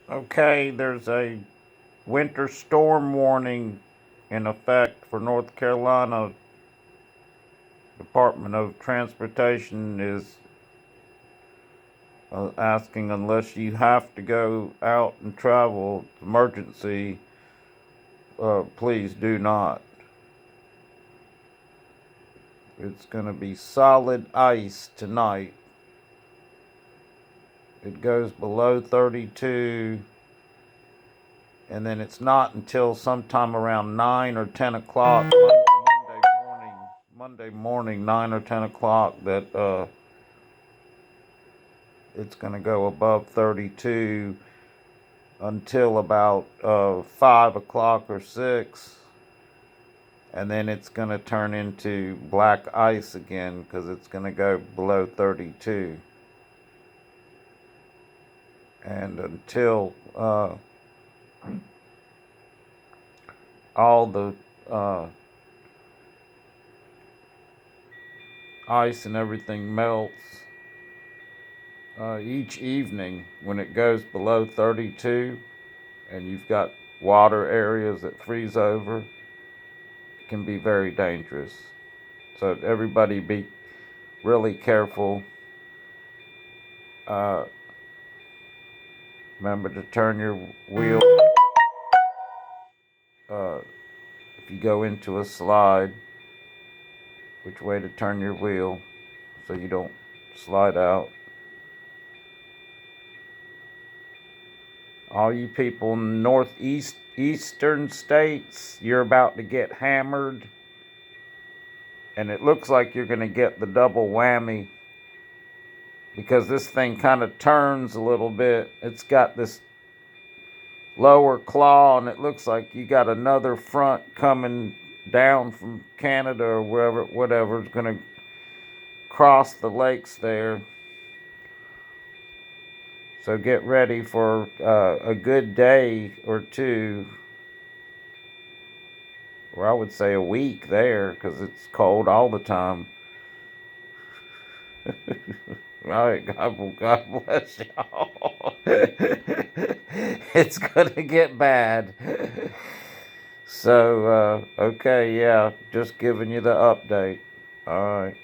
Okay, there's a winter storm warning in effect for North Carolina. Department of Transportation is asking, unless you have to go out and travel emergency, please do not. It's going to be solid ice tonight. It goes below 32, and then it's not until sometime around 9 or 10 o'clock Monday morning, 9 or 10 o'clock, that it's going to go above 32 until about 5 o'clock or 6. And then it's going to turn into black ice again because it's going to go below 32. And until all the ice and everything melts, each evening when it goes below 32 and you've got water areas that freeze over, it can be very dangerous. So everybody be really careful. Uh, Remember to turn your wheel if you go into a slide, which way to turn your wheel so you don't slide out. All you people in eastern states, you're about to get hammered, and it looks like you're going to get the double whammy because this thing kind of turns a little bit. It's got this lower claw, and it looks like you got another front coming down from Canada or wherever, whatever, is going to cross the lakes there. So get ready for a good day or two, or I would say a week there, because it's cold all the time. All right, God bless y'all. It's gonna get bad. So, okay, yeah, just giving you the update. All right.